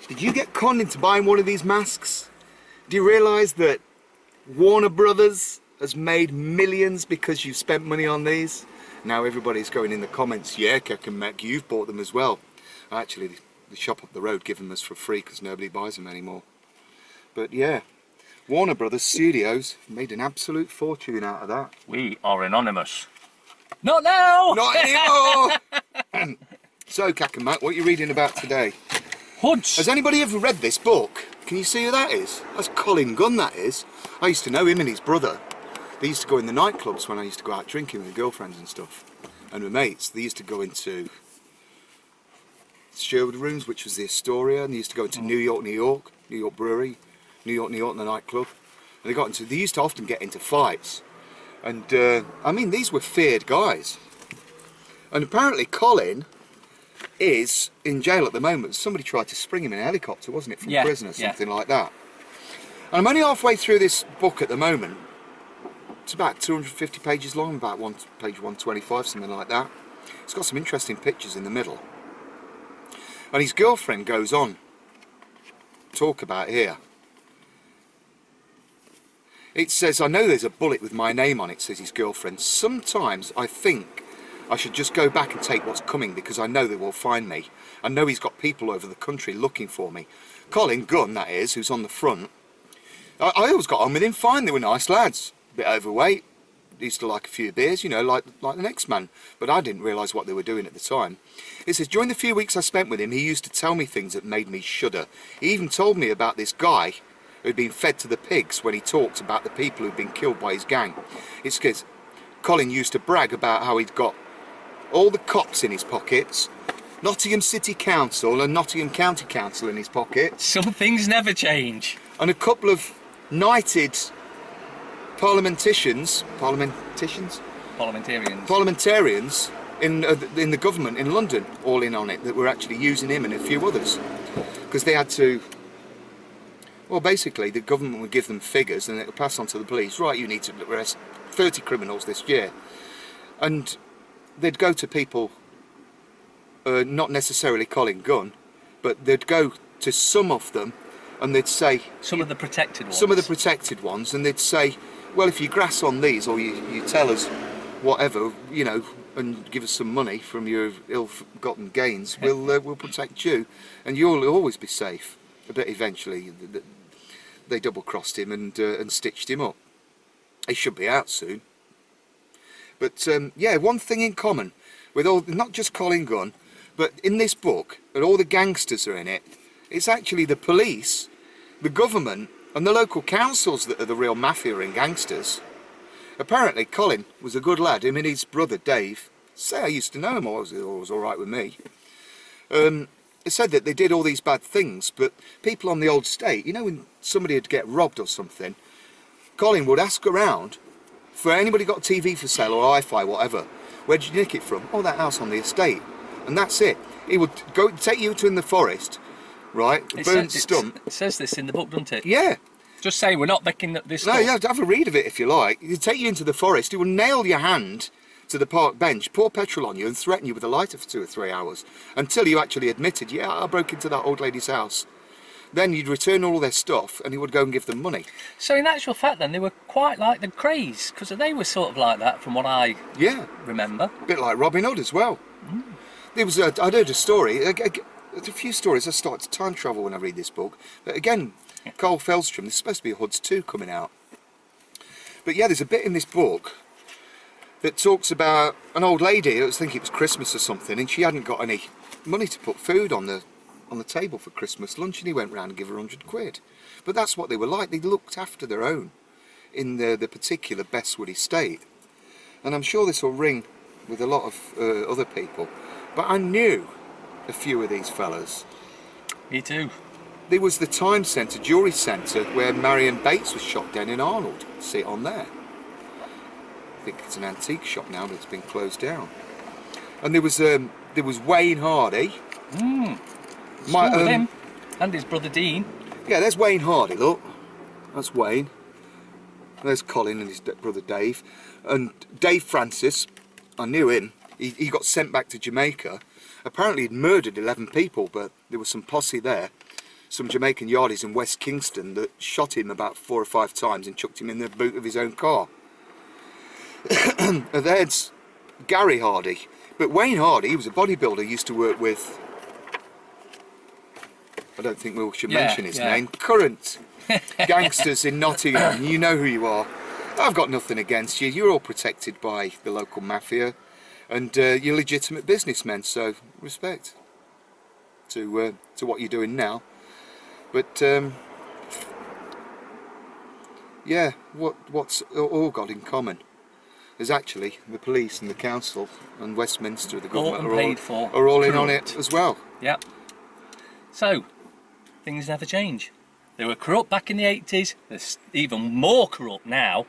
Did you get conned into buying one of these masks? Do you realise that Warner Brothers has made millions because you've spent money on these? Now everybody's going in the comments, yeah, KaK M, you've bought them as well. Actually, the shop up the road give them us for free because nobody buys them anymore. But yeah, Warner Brothers Studios made an absolute fortune out of that. We are anonymous. Not now! Not anymore! So, KaK M, what are you reading about today? Hoods. Has anybody ever read this book? Can you see who that is? That's Colin Gunn, that is. I used to know him and his brother. They used to go in the nightclubs when I used to go out drinking with girlfriends and stuff. And with mates, they used to go into Sherwood Rooms, which was the Astoria, and they used to go into New York Brewery, New York, the nightclub. And they used to often get into fights. And, I mean, these were feared guys. And apparently Colin is in jail at the moment. Somebody tried to spring him in a helicopter, wasn't it, from prison or something like that. And I'm only halfway through this book at the moment. It's about 250 pages long, about page 125, something like that. It's got some interesting pictures in the middle. And his girlfriend goes on talk about here. It says, I know there's a bullet with my name on it, says his girlfriend. Sometimes I think I should just go back and take what's coming because I know they will find me. I know he's got people over the country looking for me. Colin Gunn, that is, who's on the front. I always got on with him fine. They were nice lads. A bit overweight. Used to like a few beers, you know, like the next man. But I didn't realise what they were doing at the time. It says, during the few weeks I spent with him, he used to tell me things that made me shudder. He even told me about this guy who'd been fed to the pigs when he talked about the people who'd been killed by his gang. It's because Colin used to brag about how he'd got all the cops in his pockets, Nottingham City Council and Nottingham County Council in his pocket. Some things never change. And a couple of knighted parliamentarians in the government in London, all in on it, that were actually using him and a few others. Because they had to, well, basically the government would give them figures and it would pass on to the police, right, you need to arrest 30 criminals this year. And they'd go to people, not necessarily Colin Gunn, but they'd go to some of them and they'd say... Some of the protected ones. Some of the protected ones, and they'd say, well, if you grass on these or you tell us whatever, you know, and give us some money from your ill-gotten gains, we'll protect you and you'll always be safe. But eventually they double-crossed him and stitched him up. He should be out soon. But yeah, one thing in common with all, not just Colin Gunn, but in this book, and all the gangsters are in it, it's actually the police, the government, and the local councils that are the real mafia and gangsters. Apparently Colin was a good lad. Him and his brother Dave, say I used to know him, or it was alright with me. It said that they did all these bad things, but people on the old estate, you know, when somebody would get robbed or something, Colin would ask around for anybody got a TV for sale or hi-fi, whatever. Where'd you nick it from? Oh, that house on the estate. And that's it. He would go take you to in the forest, right? A burnt stump. It says this in the book, doesn't it? Yeah. Just say we're not making this No, stuff. you have to have a read of it if you like. He'd take you into the forest. He would nail your hand to the park bench, pour petrol on you and threaten you with a lighter for 2 or 3 hours until you actually admitted, yeah, I broke into that old lady's house. Then you'd return all their stuff and he would go and give them money. So in actual fact then, they were quite like the Krays, because they were sort of like that from what I remember. A bit like Robin Hood as well. Mm. There was I'd heard a story, a few stories. I start to time travel when I read this book. But again, Carl Feldstrom, there's supposed to be a Hoods 2 coming out. But yeah, there's a bit in this book that talks about an old lady, I think it was Christmas or something, and she hadn't got any money to put food on the table for Christmas lunch, and he went round and gave her 100 quid. But that's what they were like. They looked after their own in the particular Bestwood estate. And I'm sure this will ring with a lot of other people. But I knew a few of these fellas. Me too. There was the Time Centre, Jewellery Centre, where Marion Bates was shot down in Arnold. See it on there. I think it's an antique shop now, but it's been closed down. And there was Wayne Hardy. Mm. With him and his brother Dean. Yeah, there's Wayne Hardy, look. That's Wayne. There's Colin and his brother Dave. And Dave Francis, I knew him. He got sent back to Jamaica. Apparently he'd murdered 11 people, but there was some posse there. some Jamaican yardies in West Kingston that shot him about 4 or 5 times and chucked him in the boot of his own car. There's Gary Hardy. But Wayne Hardy, he was a bodybuilder, used to work with, I don't think we should mention his name, current Gangsters in Nottingham. You know who you are. I've got nothing against you. You're all protected by the local mafia, and you're legitimate businessmen, so respect to what you're doing now. But yeah, what's all got in common is actually the police and the council and Westminster, the government, are all in on it as well. Yep. So, things never change. They were corrupt back in the 80s, they're even more corrupt now.